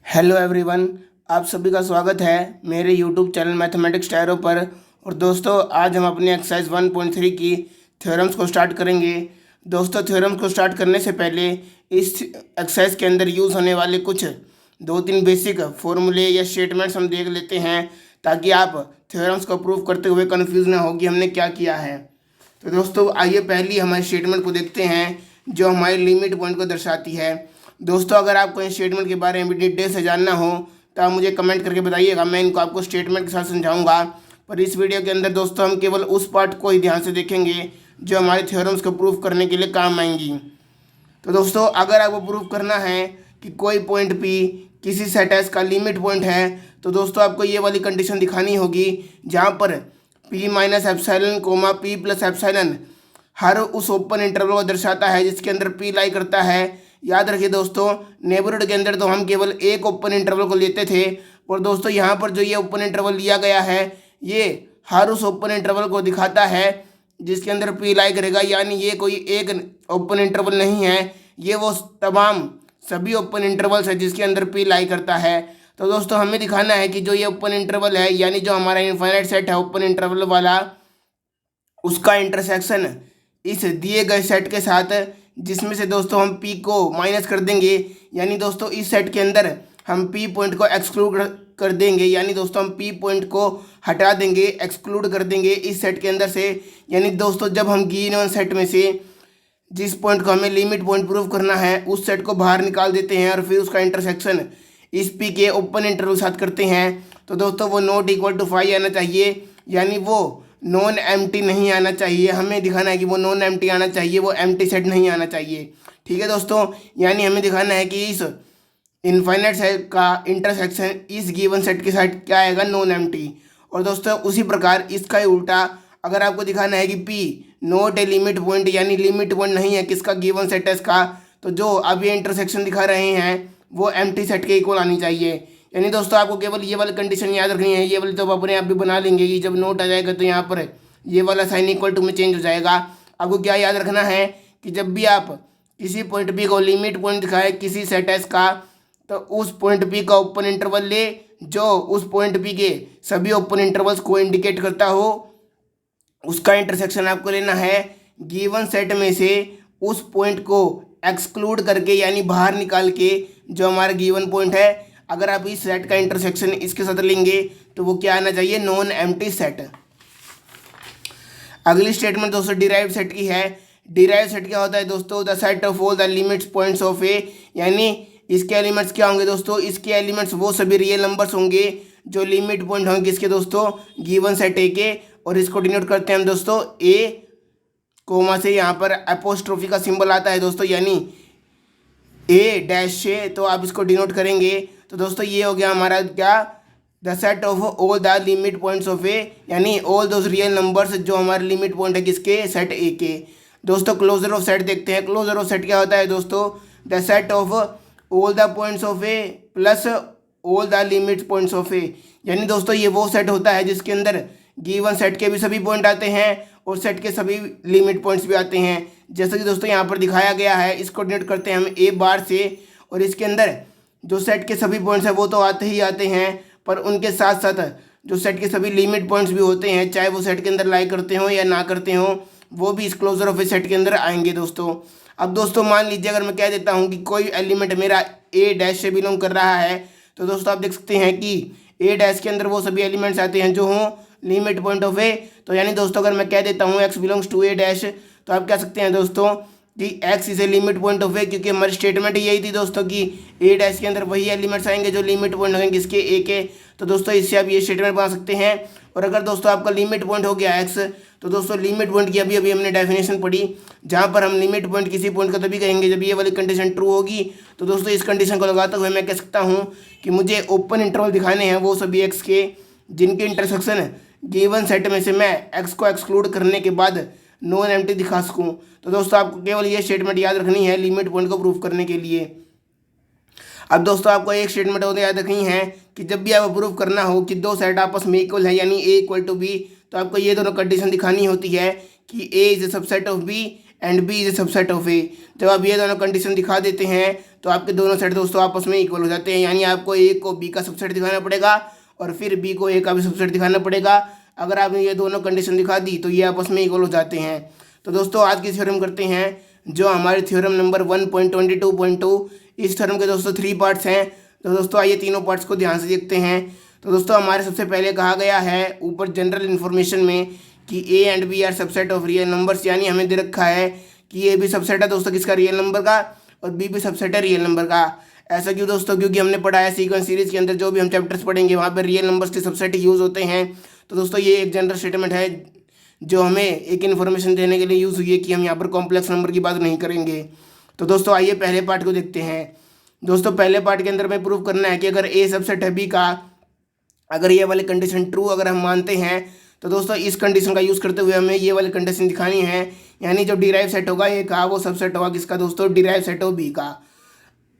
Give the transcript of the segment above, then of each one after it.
Hello everyone. आप सभी का स्वागत है मेरे यूट्यूब चैनल मैथमेटिक्स टायरों पर। और दोस्तों आज हम अपनी एक्सरसाइज 1.3 की थ्योरम्स को स्टार्ट करेंगे। दोस्तों थ्योरम्स को स्टार्ट करने से पहले इस एक्सरसाइज के अंदर यूज़ होने वाले कुछ दो तीन बेसिक फॉर्मूले या स्टेटमेंट्स हम देख लेते हैं, ताकि आप थ्योरम्स को प्रूव करते हुए कन्फ्यूज़ ना हो कि हमने क्या किया है। तो दोस्तों आइए पहली हमारे स्टेटमेंट को देखते हैं जो हमारी लिमिट पॉइंट को दर्शाती है। दोस्तों अगर आपको इस स्टेटमेंट के बारे में डिटेल से जानना हो तो आप मुझे कमेंट करके बताइएगा, मैं इनको आपको स्टेटमेंट के साथ समझाऊंगा। पर इस वीडियो के अंदर दोस्तों हम केवल उस पार्ट को ही ध्यान से देखेंगे जो हमारे थ्योरम्स को प्रूव करने के लिए काम आएंगी। तो दोस्तों अगर आपको प्रूव करना है कि कोई पॉइंट पी किसी सेट एस का लिमिट पॉइंट है, तो दोस्तों आपको ये वाली कंडीशन दिखानी होगी जहाँ पर P minus epsilon comma P plus epsilon हर उस ओपन इंटरवल को दर्शाता है जिसके अंदर पी लाई करता है। याद रखिए दोस्तों, नेबरहुड के अंदर तो हम केवल एक ओपन इंटरवल को लेते थे, और दोस्तों यहाँ पर जो ये ओपन इंटरवल लिया गया है ये हर उस ओपन इंटरवल को दिखाता है जिसके अंदर पी लाई करेगा। यानी ये कोई एक ओपन इंटरवल नहीं है, ये वो तमाम सभी ओपन इंटरवल्स है जिसके अंदर पी लाई करता है। तो दोस्तों हमें दिखाना है कि जो ये ओपन इंटरवल है, यानी जो हमारा इनफाइनाइट सेट है ओपन इंटरवल वाला, उसका इंटरसेक्शन इस दिए गए सेट के साथ, जिसमें से दोस्तों हम पी को माइनस कर देंगे। यानी दोस्तों इस सेट के अंदर हम पी पॉइंट को एक्सक्लूड कर देंगे, यानी दोस्तों हम पी पॉइंट को हटा देंगे, एक्सक्लूड कर देंगे इस सेट के अंदर से। यानी दोस्तों जब हम गिवन सेट में से जिस पॉइंट को हमें लिमिट पॉइंट प्रूव करना है उस सेट को बाहर निकाल देते हैं और फिर उसका इंटरसेक्शन इस पी के ओपन इंटरवल साथ करते हैं, तो दोस्तों वो नॉट इक्वल टू 5 आना चाहिए, यानी वो नॉन एम्प्टी नहीं आना चाहिए। हमें दिखाना है कि वो नॉन एम्प्टी आना चाहिए, वो एम्प्टी सेट नहीं आना चाहिए। ठीक है दोस्तों, यानी हमें दिखाना है कि इस इनफाइनाइट सेट का इंटरसेक्शन इस गिवन सेट के साथ क्या आएगा, नॉन एम्प्टी। और दोस्तों उसी प्रकार इसका ही उल्टा अगर आपको दिखाना है कि P not a limit point, यानी लिमिट पॉइंट नहीं है किसका, गिवन सेट का, तो जो अब ये इंटरसेक्शन दिखा रहे हैं वो एम्प्टी सेट के इक्वल आनी चाहिए। यानी दोस्तों आपको केवल ये वाली कंडीशन याद रखनी है, ये वाली तो आप अपने आप भी बना लेंगे कि जब नोट आ जाएगा तो यहाँ पर ये वाला साइन इक्वल टू में चेंज हो जाएगा। आपको क्या याद रखना है कि जब भी आप किसी पॉइंट पी को लिमिट पॉइंट दिखाए किसी सेट एस का, तो उस पॉइंट पी का ओपन इंटरवल ले जो उस पॉइंट पी के सभी ओपन इंटरवल्स को इंडिकेट करता हो। उसका इंटरसेक्शन आपको लेना है गिवन सेट में से उस पॉइंट को एक्सक्लूड करके, यानी बाहर निकाल के जो हमारा गिवन पॉइंट है। अगर आप इस सेट का इंटरसेक्शन इसके साथ लेंगे तो वो क्या आना चाहिए, नॉन एम्प्टी सेट। अगली स्टेटमेंट दोस्तों डिराइव्ड सेट की है। डिराइव्ड सेट क्या होता है दोस्तों, the set of all the limits points of A, यानी इसके एलिमेंट्स क्या होंगे दोस्तों, इसके एलिमेंट्स वो सभी रियल नंबर्स होंगे जो लिमिट पॉइंट होंगे किसके दोस्तों, गिवन सेट ए के। और इसको डिनोट करते हैं हम दोस्तों ए कोमा से, यहाँ पर एपोस्ट्रोफी का सिंबल आता है दोस्तों, यानी ए डैश से, तो आप इसको डिनोट करेंगे। तो दोस्तों ये हो गया हमारा क्या, the set of all the limit points of A, यानी ऑल दोज रियल नंबर्स जो हमारे लिमिट पॉइंट है किसके, सेट ए के। दोस्तों क्लोजर ऑफ सेट देखते हैं। क्लोजर ऑफ सेट क्या होता है दोस्तों, the set of all the points of A plus all the limit points of A, यानी दोस्तों ये वो सेट होता है जिसके अंदर गिवन सेट के भी सभी पॉइंट आते हैं और सेट के सभी लिमिट पॉइंट्स भी आते हैं। जैसे कि दोस्तों यहाँ पर दिखाया गया है, इसको डिनोट करते हैं हम ए बार से। और इसके अंदर जो सेट के सभी पॉइंट्स हैं वो तो आते ही आते हैं, पर उनके साथ साथ जो सेट के सभी लिमिट पॉइंट्स भी होते हैं, चाहे वो सेट के अंदर लाई करते हो या ना करते हो, वो भी इस क्लोजर ऑफ ए सेट के अंदर आएंगे दोस्तों। अब दोस्तों मान लीजिए अगर मैं कह देता हूँ कि कोई एलिमेंट मेरा ए डैश से बिलोंग कर रहा है, तो दोस्तों आप देख सकते हैं कि ए डैश के अंदर वो सभी एलिमेंट्स आते हैं जो हों लिमिट पॉइंट ऑफ ए। तो यानी दोस्तों अगर मैं कह देता हूँ X belongs to A dash, तो आप कह सकते हैं दोस्तों कि X is a limit point of A, क्योंकि हमारी स्टेटमेंट यही थी दोस्तों कि ए डैश के अंदर वही एलिमेंट्स आएंगे जो लिमिट पॉइंट होंगे किसके, ए के। तो दोस्तों इससे आप ये स्टेटमेंट बना सकते हैं। और अगर दोस्तों आपका लिमिट पॉइंट हो गया एक्स, तो दोस्तों लिमिट पॉइंट की अभी अभी हमने डेफिनेशन पढ़ी, जहाँ पर हम लिमिट पॉइंट किसी पॉइंट का तभी कहेंगे जब ये वाली कंडीशन ट्रू होगी। तो दोस्तों इस कंडीशन को लगाते हुए मैं कह सकता हूँ कि मुझे ओपन इंटरवल दिखाने हैं वो सभी एक्स के जिनके इंटरसेक्शन गिवन सेट में से मैं एक्स को एक्सक्लूड करने के बाद नॉन एम्प्टी दिखा सकूं। तो दोस्तों आपको केवल ये स्टेटमेंट याद रखनी है लिमिट पॉइंट को प्रूव करने के लिए। अब दोस्तों आपको एक स्टेटमेंट और याद रखनी है कि जब भी आपको प्रूव करना हो कि दो सेट आपस में इक्वल है, यानी ए इक्वल टू बी, तो आपको ये दोनों कंडीशन दिखानी होती है कि A is a subset of B and B is a subset of A. जब आप ये दोनों कंडीशन दिखा देते हैं तो आपके दोनों सेट दोस्तों आपस में इक्वल हो जाते हैं, यानी आपको ए को बी का सबसेट दिखाना पड़ेगा और फिर बी को ए का भी सबसेट दिखाना पड़ेगा। अगर आपने ये दोनों कंडीशन दिखा दी तो ये आपस में इक्वल हो जाते हैं। तो दोस्तों आज की थ्योरम करते हैं, जो हमारी थ्योरम नंबर 1.22.2। इस थ्योरम के दोस्तों 3 पार्ट्स हैं। तो दोस्तों आइए तीनों पार्ट्स को ध्यान से देखते हैं। तो दोस्तों हमारे सबसे पहले कहा गया है ऊपर जनरल इन्फॉर्मेशन में कि A and B are subset of real numbers, यानी हमें दे रखा है कि ए भी सबसेट है दोस्तों किसका, रियल नंबर का, और बी भी सबसेट है रियल नंबर का। ऐसा क्यों दोस्तों? क्योंकि हमने पढ़ा है सीक्वेंस सीरीज के अंदर जो भी हम चैप्टर्स पढ़ेंगे वहाँ पर रियल नंबर्स के सबसेट यूज़ होते हैं। तो दोस्तों ये एक जनरल स्टेटमेंट है जो हमें एक इन्फॉर्मेशन देने के लिए यूज़ हुई है कि हम यहाँ पर कॉम्प्लेक्स नंबर की बात नहीं करेंगे। तो दोस्तों आइए पहले पार्ट को देखते हैं। दोस्तों पहले पार्ट के अंदर में प्रूव करना है कि अगर ए सबसेट है बी का, अगर ये वाली कंडीशन ट्रू अगर हम मानते हैं तो दोस्तों इस कंडीशन का यूज़ करते हुए हमें ये वाली कंडीशन दिखानी है, यानी जो डिराइव सेट होगा ए का वो सबसेट होगा किसका दोस्तों, डिराइव सेट हो बी का।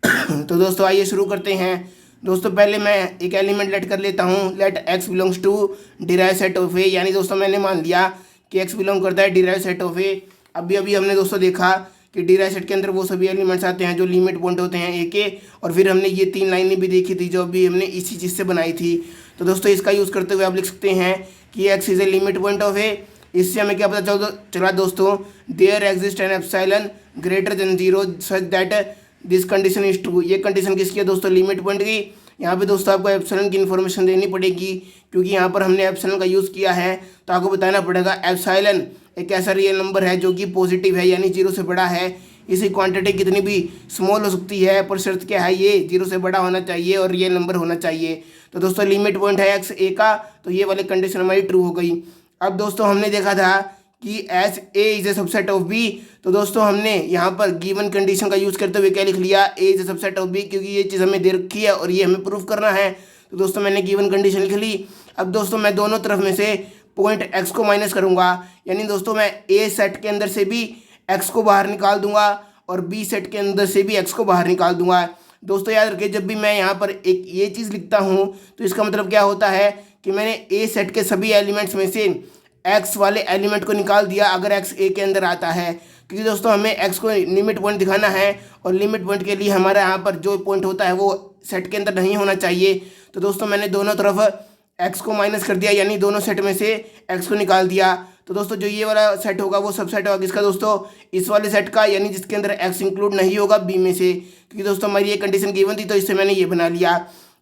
तो दोस्तों आइए शुरू करते हैं। दोस्तों पहले मैं एक एलिमेंट लेट कर लेता हूँ, let X belongs to derive set of A, यानी दोस्तों मैंने मान लिया कि एक्स बिलोंग करता है डिराइव सेट ऑफ ए। अभी हमने दोस्तों देखा कि डिराइव सेट के अंदर वो सभी एलिमेंट्स आते हैं जो लिमिट पॉइंट होते हैं ए के, और फिर हमने ये 3 लाइनें भी देखी थी जो अभी हमने इसी चीज़ से बनाई थी। तो दोस्तों इसका यूज़ करते हुए आप लिख सकते हैं कि X is a limit point of A. इससे हमें क्या पता चला दोस्तों, there exist an epsilon greater than 0 such that this condition is true. ये कंडीशन किसकी है दोस्तों, लिमिट पॉइंट की। यहाँ पे दोस्तों आपको एप्सिलॉन की इन्फॉर्मेशन देनी पड़ेगी, क्योंकि यहाँ पर हमने एप्सिलॉन का यूज़ किया है तो आपको बताना पड़ेगा एप्सिलॉन एक ऐसा रियल नंबर है जो कि पॉजिटिव है, यानी 0 से बड़ा है। इसी क्वांटिटी कितनी भी स्मॉल हो सकती है, पर शर्त क्या है, ये 0 से बड़ा होना चाहिए और रियल नंबर होना चाहिए। तो दोस्तों लिमिट पॉइंट है एक्स ए का, तो ये वाली कंडीशन हमारी ट्रू हो गई। अब दोस्तों हमने देखा था कि as A is a subset of B, तो दोस्तों हमने यहाँ पर गिवन कंडीशन का यूज़ करते हुए क्या लिख लिया, A is a subset of B, क्योंकि ये चीज़ हमें दे रखी है और ये हमें प्रूफ करना है। तो दोस्तों मैंने गिवन कंडीशन लिख ली। अब दोस्तों मैं दोनों तरफ में से पॉइंट एक्स को माइनस करूँगा, यानी दोस्तों मैं ए सेट के अंदर से भी एक्स को बाहर निकाल दूंगा और बी सेट के अंदर से भी एक्स को बाहर निकाल दूंगा। दोस्तों याद रखिए, जब भी मैं यहाँ पर एक ये चीज़ लिखता हूँ तो इसका मतलब क्या होता है कि मैंने ए सेट के सभी एलिमेंट्स में से एक्स वाले एलिमेंट को निकाल दिया अगर एक्स ए के अंदर आता है, क्योंकि दोस्तों हमें एक्स को लिमिट पॉइंट दिखाना है और लिमिट पॉइंट के लिए हमारा यहाँ पर जो पॉइंट होता है वो सेट के अंदर नहीं होना चाहिए। तो दोस्तों मैंने दोनों तरफ एक्स को माइनस कर दिया, यानी दोनों सेट में से एक्स को निकाल दिया। तो दोस्तों जो ये वाला सेट होगा वो सबसेट होगा किसका दोस्तों, इस वाले सेट का, यानी जिसके अंदर एक्स इंक्लूड नहीं होगा बी में से, क्योंकि दोस्तों हमारी ये कंडीशन गिवन थी तो इससे मैंने ये बना लिया।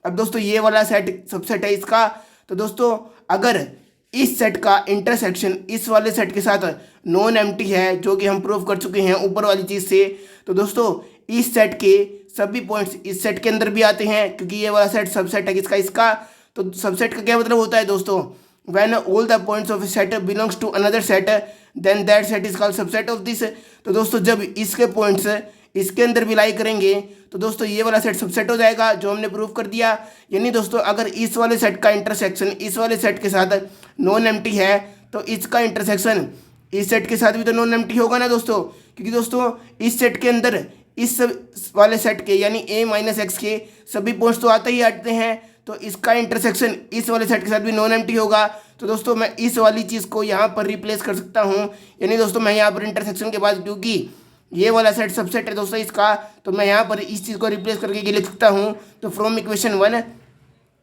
अब दोस्तों ये वाला सेट सबसेट है इसका। तो दोस्तों अगर इस सेट का इंटरसेक्शन इस वाले सेट के साथ नॉन एम्प्टी है, जो कि हम प्रूव कर चुके हैं ऊपर वाली चीज़ से, तो दोस्तों इस सेट के सभी पॉइंट्स इस सेट के अंदर भी आते हैं, क्योंकि ये वाला सेट सबसेट है किसका, इसका। तो सबसेट का क्या मतलब होता है दोस्तों, when all the points of a set belongs to another set then that set is called subset of this। तो दोस्तों जब इसके पॉइंट्स इसके अंदर भी लाई करेंगे तो दोस्तों ये वाला सेट सबसेट हो जाएगा, जो हमने प्रूव कर दिया। यानी दोस्तों अगर इस वाले सेट का इंटरसेक्शन इस वाले सेट के साथ नॉन एम्प्टी है तो इसका इंटरसेक्शन इस सेट के साथ भी तो नॉन एम्प्टी होगा ना दोस्तों, क्योंकि दोस्तों इस सेट के अंदर इस वाले सेट के यानी ए माइनस एक्स के सभी पॉइंट्स तो आते ही आते हैं, तो इसका इंटरसेक्शन इस वाले सेट के साथ भी नॉन एम्प्टी होगा। तो दोस्तों मैं इस वाली चीज़ को यहाँ पर रिप्लेस कर सकता हूँ, यानी दोस्तों मैं यहाँ पर इंटरसेक्शन के बाद, क्योंकि ये वाला सेट सबसेट है दोस्तों इसका, तो मैं यहाँ पर इस चीज़ को रिप्लेस करके लिख सकता हूँ। तो फ्रॉम इक्वेशन 1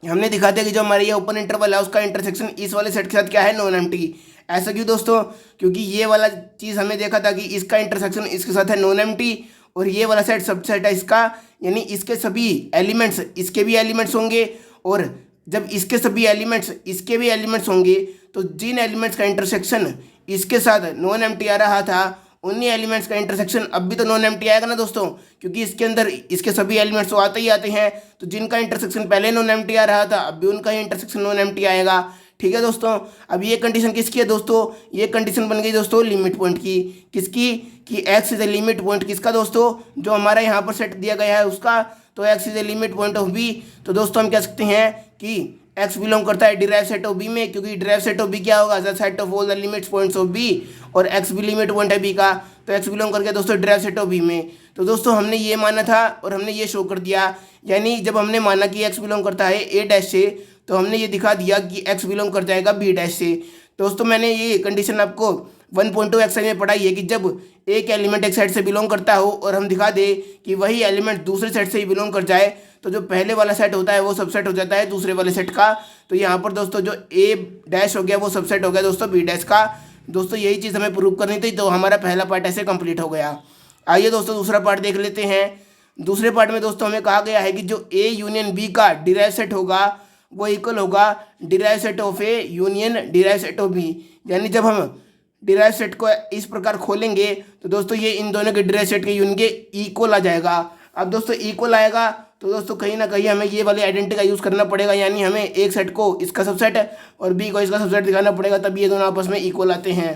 हमने दिखा दिया कि जो हमारे ये ओपन इंटरवल है उसका इंटरसेक्शन इस वाले सेट के साथ क्या है, नॉन एम्प्टी। ऐसा क्यों दोस्तों, क्योंकि ये वाला चीज़ हमें देखा था कि इसका इंटरसेक्शन इसके साथ है नॉन एम्प्टी, और ये वाला सेट सबसेट है इसका, यानी इसके सभी एलिमेंट्स इसके भी एलिमेंट्स होंगे, और जब इसके सभी एलिमेंट्स इसके भी एलिमेंट्स होंगे तो जिन एलिमेंट्स का इंटरसेक्शन इसके साथ नॉन एम्प्टी आ रहा था उन्हीं एलिमेंट्स का इंटरसेक्शन अब भी तो नॉन एम्प्टी आएगा ना दोस्तों, क्योंकि इसके अंदर इसके सभी एलिमेंट्स तो आते ही आते हैं। तो जिनका इंटरसेक्शन पहले नॉन एम्प्टी आ रहा था अब भी उनका ही इंटरसेक्शन नॉन एम्प्टी आएगा। ठीक है दोस्तों, अब ये कंडीशन किसकी है दोस्तों, ये कंडीशन बन गई दोस्तों लिमिट पॉइंट की। किसकी, कि X is a limit point किसका दोस्तों, जो हमारा यहाँ पर सेट दिया गया है उसका। तो X is a limit point of B. तो दोस्तों हम कह सकते हैं कि एक्स बिलोंग करता है डिराइव सेट ऑफ बी में, क्योंकि डिराइव सेट ऑफ बी क्या होगा, the set of all the limits points of B, और एक्स भी लिमिट पॉइंट है बी का, तो एक्स बिलोंग करके दोस्तों डिराइव सेट ऑफ बी में। तो दोस्तों हमने ये माना था और हमने ये शो कर दिया, यानी जब हमने माना कि एक्स बिलोंग करता है ए डैश से, तो हमने ये दिखा दिया कि एक्स बिलोंग कर जाएगा बी डैश से। दोस्तों मैंने ये कंडीशन आपको 1.2 एक्सरसाइज में पढ़ाई है कि जब एक एलिमेंट एक सेट से बिलोंग करता हो और हम दिखा दे कि वही एलिमेंट दूसरे सेट से ही बिलोंग कर जाए, तो जो पहले वाला सेट होता है वो सबसेट हो जाता है दूसरे वाले सेट का। तो यहाँ पर दोस्तों जो ए डैश हो गया वो सबसेट हो गया दोस्तों बी डैश का। दोस्तों यही चीज़ हमें प्रूव करनी थी, तो हमारा पहला पार्ट ऐसे कंप्लीट हो गया। आइए दोस्तों दूसरा पार्ट देख लेते हैं। दूसरे पार्ट में दोस्तों हमें कहा गया है कि जो ए यूनियन बी का डिराइव सेट होगा वो इक्वल होगा derive set of A union derive set of B. यानी जब हम डिराइव सेट को इस प्रकार खोलेंगे तो दोस्तों ये इन दोनों के डिराइव सेट के यूनियन के इक्वल आ जाएगा। अब दोस्तों इक्वल आएगा तो दोस्तों कहीं ना कहीं हमें ये वाली आइडेंटिटी का यूज़ करना पड़ेगा, यानी हमें एक सेट को इसका सबसेट और बी को इसका सबसेट दिखाना पड़ेगा, तब ये दोनों आपस में इक्वल आते हैं।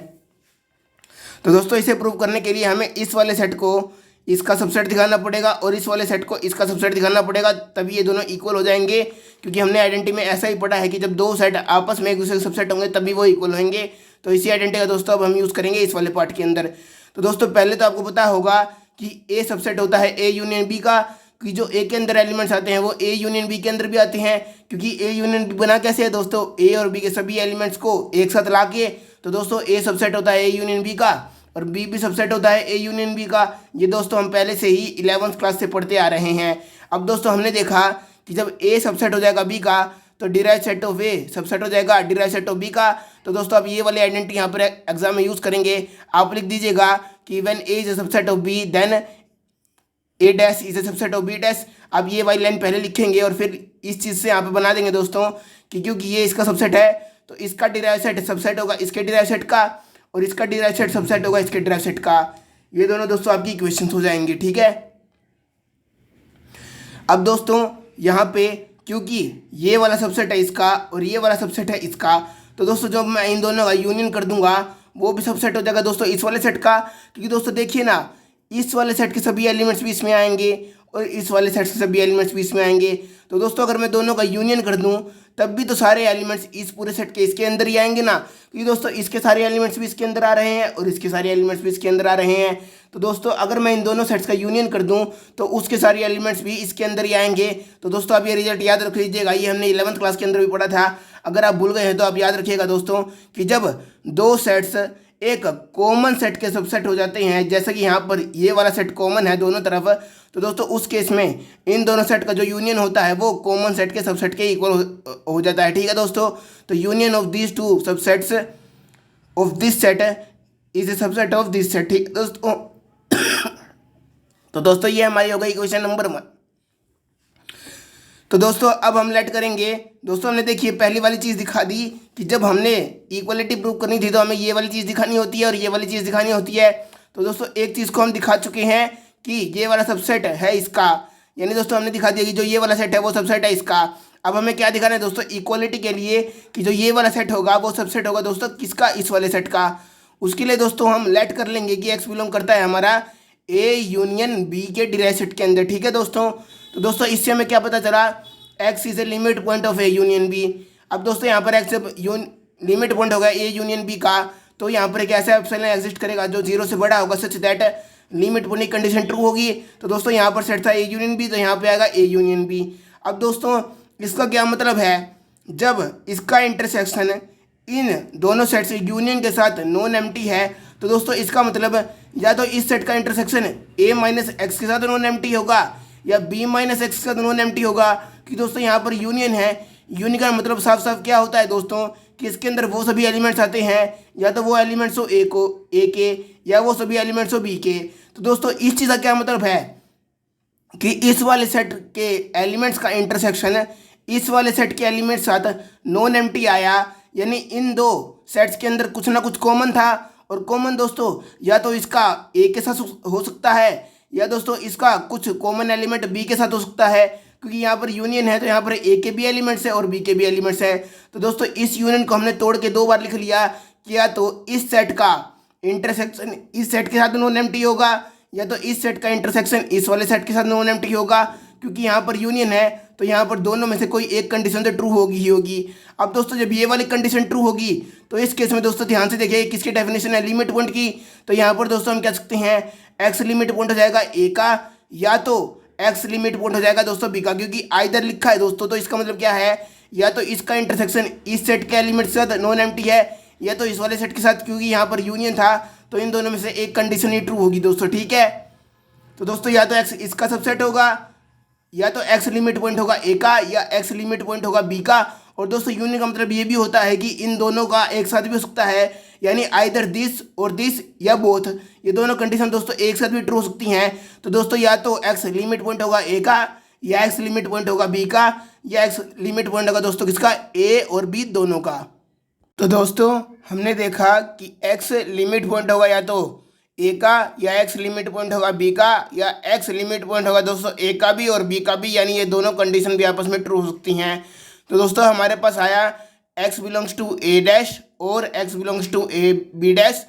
तो दोस्तों इसे प्रूव करने के लिए हमें इस वाले सेट को इसका सबसेट दिखाना पड़ेगा और इस वाले सेट को इसका सबसेट दिखाना पड़ेगा, तभी ये दोनों इक्वल हो जाएंगे। क्योंकि हमने आइडेंटिटी में ऐसा ही पढ़ा है कि जब दो सेट आपस में एक दूसरे के सबसेट होंगे तभी वो इक्वल होंगे। तो इसी आइडेंटिटी का दोस्तों अब हम यूज़ करेंगे इस वाले पार्ट के अंदर। तो दोस्तों पहले तो आपको पता होगा कि ए सबसेट होता है ए यूनियन बी का, कि जो ए के अंदर एलिमेंट्स आते हैं वो ए यूनियन बी के अंदर भी आते हैं। क्योंकि ए यूनियन बी बना कैसे है दोस्तों, ए और बी के सभी एलिमेंट्स को एक साथ ला के, तो दोस्तों ए सबसेट होता है ए यूनियन बी का और बी भी सबसेट होता है ए यूनियन बी का। ये दोस्तों हम पहले से ही 11th क्लास से पढ़ते आ रहे हैं। अब दोस्तों हमने देखा कि जब ए सबसेट हो जाएगा बी का तो derive set of A subset हो जाएगा डिराइव सेट ऑफ बी का। तो दोस्तों अब ये वाली आइडेंटिटी यहाँ पर एग्जाम में यूज़ करेंगे। आप लिख दीजिएगा कि when A is a subset of B then A dash is a subset of B dash. अब ये वाली लाइन पहले लिखेंगे और फिर इस चीज़ से यहाँ पे बना देंगे दोस्तों कि क्योंकि ये इसका सबसेट है तो इसका डिराइव सेट सबसेट होगा इसके डिराइव सेट का और इसका डिराइव सेट सबसेट होगा इसके डिराइव सेट का। ये दोनों दोस्तों आपकी इक्वेशंस हो जाएंगे, ठीक है। अब दोस्तों यहाँ पे क्योंकि ये वाला सबसेट है इसका और ये वाला सबसेट है इसका, तो दोस्तों जब मैं इन दोनों का यूनियन कर दूंगा वो भी सबसेट हो जाएगा दोस्तों इस वाले सेट का। क्योंकि दोस्तों देखिए ना, इस वाले सेट के सभी एलिमेंट्स भी इसमें आएंगे और इस वाले सेट के सभी एलिमेंट्स भी इसमें आएंगे। तो दोस्तों अगर मैं दोनों का यूनियन कर दूं तब भी तो सारे एलिमेंट्स इस पूरे सेट के इसके अंदर ही आएंगे ना। क्योंकि दोस्तों इसके सारे एलिमेंट्स भी इसके अंदर आ रहे हैं और इसके सारे एलिमेंट्स भी इसके अंदर आ रहे हैं। तो दोस्तों अगर मैं इन दोनों सेट्स का यूनियन कर दूं तो उसके सारे एलिमेंट्स भी इसके अंदर ही आएंगे। तो दोस्तों आप ये रिजल्ट याद रख लीजिएगा, ये हमने 11th क्लास के अंदर भी पढ़ा था। अगर आप भूल गए हैं तो आप याद रखिएगा दोस्तों कि जब दो सेट्स एक कॉमन सेट के सबसेट हो जाते हैं, जैसे कि यहाँ पर ये वाला सेट कॉमन है दोनों तरफ, तो दोस्तों उस केस में इन दोनों सेट का जो यूनियन होता है वो कॉमन सेट के सबसेट के इक्वल हो जाता है, ठीक है दोस्तों। तो union of these two subsets of this set is a subset of this set, ठीक है दोस्तों। तो दोस्तों ये हमारी हो गई इक्वेशन नंबर 1। तो दोस्तों अब हम लेट करेंगे। दोस्तों हमने देखिए पहली वाली चीज़ दिखा दी कि जब हमने इक्वलिटी प्रूव करनी थी तो हमें ये वाली चीज़ दिखानी होती है और ये वाली चीज़ दिखानी होती है। तो दोस्तों एक चीज़ को हम दिखा चुके हैं कि ये वाला सबसेट है इसका, यानी दोस्तों हमने दिखा दिया कि जो ये वाला सेट है वो सबसेट है इसका। अब हमें क्या दिखाना है दोस्तों इक्वलिटी के लिए कि जो ये वाला सेट होगा वो सबसेट होगा दोस्तों किसका, इस वाले सेट का। उसके लिए दोस्तों हम लेट कर लेंगे कि एक्स बिलोंग करता है हमारा ए यूनियन बी के डिराइव सेट के अंदर, ठीक है दोस्तों। तो दोस्तों इससे हमें क्या पता चला, X is a limit point of A union B. अब दोस्तों यहाँ पर एक्स लिमिट पॉइंट होगा ए यूनियन बी का, तो यहाँ पर एक ऐसा एप्सिलॉन एग्जिस्ट करेगा जो 0 से बड़ा होगा such that limit point condition true होगी। तो दोस्तों यहाँ पर सेट था ए यूनियन बी, तो यहाँ पे आएगा ए यूनियन बी। अब दोस्तों इसका क्या मतलब है, जब इसका इंटरसेक्शन इन दोनों सेट से यूनियन के साथ नॉन एम्प्टी है, तो दोस्तों इसका मतलब या तो इस सेट का इंटरसेक्शन a माइनस एक्स के साथ नॉन एम्प्टी होगा या b माइनस एक्स के साथ नॉन एम्प्टी होगा। कि दोस्तों यहाँ पर यूनियन है, यूनियन का मतलब साफ साफ क्या होता है दोस्तों कि इसके अंदर वो सभी एलिमेंट्स आते हैं, या तो वो एलिमेंट्स हो ए के या वो सभी एलिमेंट्स हो बी के। तो दोस्तों इस चीज़ का क्या मतलब है कि इस वाले सेट के एलिमेंट्स का इंटरसेक्शन इस वाले सेट के एलिमेंट्स साथ नॉन एम्प्टी आया, यानी इन दो सेट्स के अंदर कुछ ना कुछ कॉमन था। और कॉमन दोस्तों या तो इसका ए के साथ हो सकता है या दोस्तों इसका कुछ कॉमन एलिमेंट बी के साथ हो सकता है। क्योंकि यहाँ पर यूनियन है तो यहाँ पर ए के भी एलिमेंट्स है और बी के भी एलिमेंट्स है। तो दोस्तों इस यूनियन को हमने तोड़ के 2 बार लिख लिया कि या तो इस सेट का इंटरसेक्शन इस सेट के साथ नॉन एम्प्टी होगा या तो इस सेट का इंटरसेक्शन इस वाले सेट के साथ नॉन एम्प्टी होगा। क्योंकि यहाँ पर यूनियन है तो यहाँ पर दोनों में से कोई एक कंडीशन तो ट्रू होगी ही होगी। अब दोस्तों जब ये वाली कंडीशन ट्रू होगी तो इस केस में दोस्तों ध्यान से देखिए किसकी डेफिनेशन है, लिमिट पॉइंट की। तो यहाँ पर दोस्तों हम कह सकते हैं एक्स लिमिट पॉइंट हो जाएगा ए का या तो एक्स लिमिट पॉइंट हो जाएगा दोस्तों बी का, क्योंकि आइदर लिखा है दोस्तों। तो इसका मतलब क्या है, या तो इसका इंटरसेक्शन इस सेट के एलिमेंट के साथ नॉन एम्प्टी है या तो इस वाले सेट के साथ, क्योंकि यहाँ पर यूनियन था, तो इन दोनों में से एक कंडीशन ही ट्रू होगी दोस्तों, ठीक है। तो दोस्तों या तो एक्स इसका सबसेट होगा, या तो एक्स लिमिट पॉइंट होगा ए का, या एक्स लिमिट पॉइंट होगा बी का। और दोस्तों यूनियन का मतलब ये भी होता है कि इन दोनों का एक साथ भी हो सकता है, यानी आइदर दिस और दिस या बोथ, ये दोनों कंडीशन दोस्तों एक साथ भी ट्रू हो सकती हैं। तो दोस्तों या तो एक्स लिमिट पॉइंट होगा ए का, या एक्स लिमिट पॉइंट होगा बी का, या एक्स लिमिट पॉइंट होगा दोस्तों किसका, ए और बी दोनों का। तो दोस्तों हमने देखा कि एक्स लिमिट पॉइंट होगा या तो ए का, या एक्स लिमिट पॉइंट होगा बी का, या एक्स लिमिट पॉइंट होगा दोस्तों ए का भी और बी का भी, यानी ये दोनों कंडीशन भी आपस में ट्रू हो सकती हैं। तो दोस्तों हमारे पास आया x belongs to A dash और x belongs to A B dash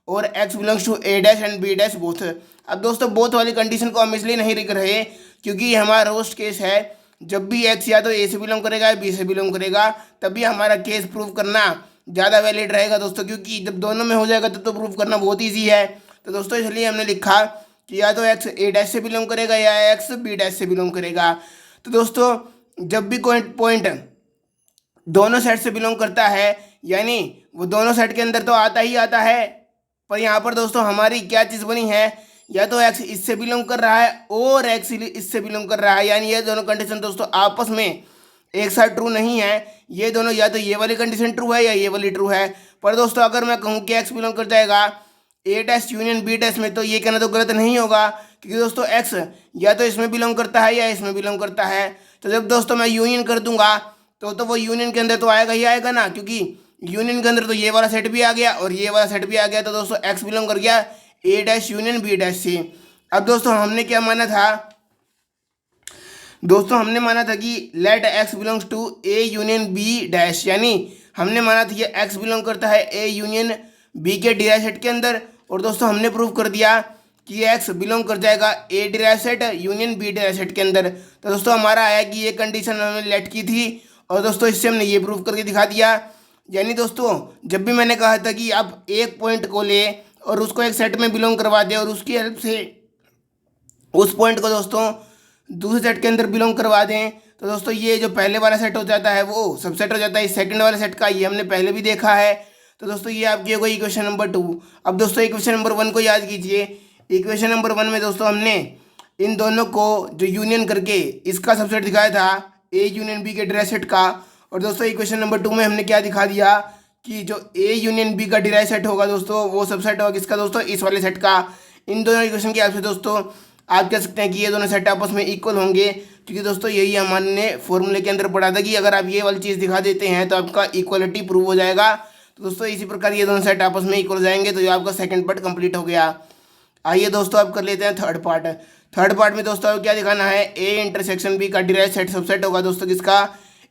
और x belongs to A dash and B dash both. अब दोस्तों बोथ वाली कंडीशन को हम इसलिए नहीं लिख रहे क्योंकि ये हमारा रोस्ट केस है। जब भी x या तो ए से बिलोंग करेगा या बी से बिलोंग करेगा, तभी हमारा केस प्रूव करना ज़्यादा वैलिड रहेगा दोस्तों, क्योंकि जब दोनों में हो जाएगा तब तो प्रूव करना बहुत ईजी है। तो दोस्तों इसलिए हमने लिखा कि या तो x ए डैश से बिलोंग करेगा या x बी डैश से बिलोंग करेगा। तो दोस्तों जब भी कोई पॉइंट दोनों सेट से बिलोंग करता है, यानी वो दोनों सेट के अंदर तो आता ही आता है, पर यहाँ पर दोस्तों हमारी क्या चीज़ बनी है, या तो x इससे बिलोंग कर रहा है और x इससे बिलोंग कर रहा है, यानी ये दोनों कंडीशन दोस्तों आपस में एक साथ ट्रू नहीं है। ये दोनों या तो ये वाली कंडीशन ट्रू है या ये वाली ट्रू है। पर दोस्तों अगर मैं कहूँ कि x बिलोंग कर जाएगा ए डैश यूनियन बी डैश में, तो ये कहना तो गलत नहीं होगा, क्योंकि दोस्तों x या तो इसमें बिलोंग करता है या इसमें बिलोंग करता है। तो जब दोस्तों मैं यूनियन कर दूंगा तो वो यूनियन के अंदर तो आएगा ही आएगा ना, क्योंकि यूनियन के अंदर तो ये वाला सेट भी आ गया और ये वाला सेट भी आ गया। तो दोस्तों x बिलोंग कर गया ए डैश यूनियन बी डैश से। अब दोस्तों हमने क्या माना था, दोस्तों हमने माना था कि let x belongs to A union B dash, यानी हमने माना था कि x बिलोंग करता है ए यूनियन बी के डिराइव सेट के अंदर। और दोस्तों हमने प्रूव कर दिया कि x बिलोंग कर जाएगा A derive set union B derive set के अंदर। तो दोस्तों हमारा आया कि ये कंडीशन हमने लेट की थी और दोस्तों इससे हमने ये प्रूव करके दिखा दिया। यानी दोस्तों जब भी मैंने कहा था कि आप एक पॉइंट को ले और उसको एक सेट में बिलोंग करवा दे और उसकी हेल्प से उस पॉइंट को दोस्तों दूसरे सेट के अंदर बिलोंग करवा दें, तो दोस्तों ये जो पहले वाला सेट हो जाता है वो सबसेट हो जाता है इस सेकंड वाले सेट का। ये हमने पहले भी देखा है। तो दोस्तों ये आपकी हो गई इक्वेशन नंबर 2। अब दोस्तों इक्वेशन नंबर 1 को याद कीजिए। इक्वेशन नंबर 1 में दोस्तों हमने इन दोनों को जो यूनियन करके इसका सबसेट दिखाया था ए यूनियन बी के डिराइव सेट का। और दोस्तों इक्वेशन नंबर 2 में हमने क्या दिखा दिया कि जो ए यूनियन बी का डिराइव सेट होगा दोस्तों वो सबसेट होगा किसका दोस्तों, इस वाले सेट का। इन दोनों इक्वेशन के हेल्प से दोस्तों आप कह सकते हैं कि ये दोनों सेट आपस में इक्वल होंगे, क्योंकि दोस्तों यही हमने फॉर्मूले के अंदर पढ़ा था कि अगर आप ये वाली चीज़ दिखा देते हैं तो आपका इक्वलिटी प्रूव हो जाएगा। तो दोस्तों इसी प्रकार ये दोनों सेट आपस में इक्वल हो जाएंगे। तो ये आपका सेकंड पार्ट कंप्लीट हो गया। आइए दोस्तों अब कर लेते हैं थर्ड पार्ट। थर्ड पार्ट में दोस्तों अब क्या दिखाना है, ए इंटरसेक्शन बी का डिराइव सेट सबसेट होगा दोस्तों किसका,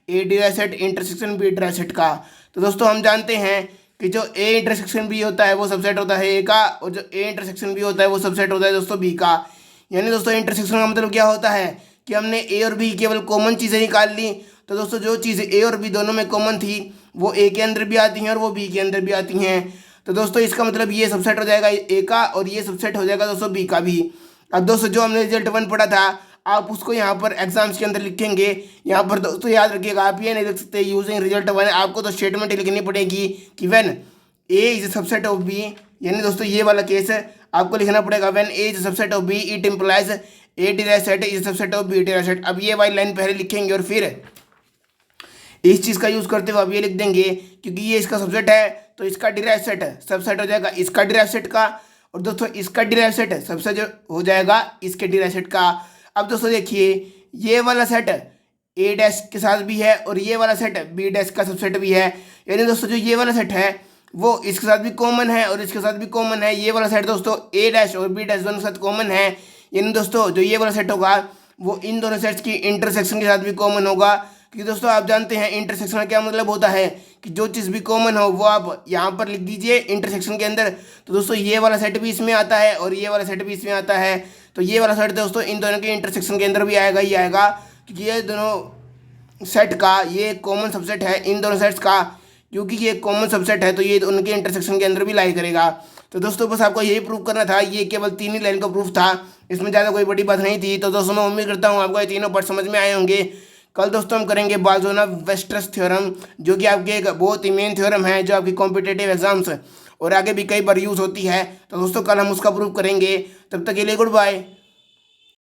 A derive set intersection B derive set का। तो दोस्तों हम जानते हैं कि जो ए इंटरसेक्शन बी होता है वो सबसेट होता है ए का, और जो ए इंटरसेक्शन बी होता है वो सबसेट होता है दोस्तों बी का। यानी दोस्तों इंटरसेक्शन का मतलब क्या होता है कि हमने ए और बी केवल कॉमन चीज़ें निकाल ली। तो दोस्तों जो चीज़ ए और बी दोनों में कॉमन थी वो ए के अंदर भी आती हैं और वो बी के अंदर भी आती हैं। तो दोस्तों इसका मतलब ये सबसेट हो जाएगा ए का और ये सबसेट हो जाएगा दोस्तों बी का भी। अब दोस्तों जो हमने रिजल्ट 1 पढ़ा था आप उसको यहाँ पर एग्जाम्स के अंदर लिखेंगे। यहाँ पर दोस्तों याद रखिएगा, आप ये नहीं लिख सकते यूजिंग रिजल्ट 1, आपको तो स्टेटमेंट लिखनी पड़ेगी कि when A is subset of B. यानी दोस्तों ये वाला केस आपको लिखना पड़ेगा when A is subset of B it implies A derive set is subset of B derive set. अब ये वाली लाइन पहले लिखेंगे और फिर इस चीज़ का यूज़ करते हुए आप ये लिख देंगे क्योंकि ये इसका सबसेट है तो इसका डिराइव सेट सबसेट हो जाएगा इसका डिराइव सेट का, और दोस्तों इसका डिराइव सेट सबसेट हो जाएगा इसके डिराइव सेट का। अब दोस्तों देखिए ये वाला सेट ए डैश के साथ भी है और ये वाला सेट बी डैश का सबसेट भी है। यानी दोस्तों जो ये वाला सेट है वो इसके साथ भी कॉमन है और इसके साथ भी कॉमन है। ये वाला सेट दोस्तों ए डैश और बी डैश दोनों के साथ कॉमन है। यानी दोस्तों जो ये वाला सेट होगा वो इन दोनों सेट्स की इंटरसेक्शन के साथ भी कॉमन होगा, क्योंकि दोस्तों आप जानते हैं इंटरसेक्शन का क्या मतलब होता है कि जो चीज़ भी कॉमन हो वो आप यहाँ पर लिख दीजिए इंटरसेक्शन के अंदर। तो दोस्तों ये वाला सेट भी इसमें आता है और ये वाला सेट भी इसमें आता है। तो ये वाला सेट दोस्तों इन दोनों के इंटरसेक्शन के अंदर भी आएगा ही आएगा, क्योंकि ये दोनों सेट का ये कॉमन सबसेट है इन दोनों सेट्स का। क्योंकि ये कॉमन सबसेट है तो ये उनके इंटरसेक्शन के अंदर भी लाई करेगा। तो दोस्तों बस आपको यही प्रूव करना था, ये केवल 3 ही लाइन का प्रूफ था, इसमें ज़्यादा कोई बड़ी बात नहीं थी। तो दोस्तों मैं उम्मीद करता हूँ आपको ये तीनों पार्ट समझ में आए होंगे। कल दोस्तों हम करेंगे बाल्ज़ोना-वेस्टर्स थ्योरम, जो कि आपके एक बहुत ही मेन थ्योरम है जो आपकी कॉम्पिटिटिव एग्जाम्स और आगे भी कई बार यूज़ होती है। तो दोस्तों कल हम उसका प्रूफ करेंगे। तब तक के लिए गुड बाय।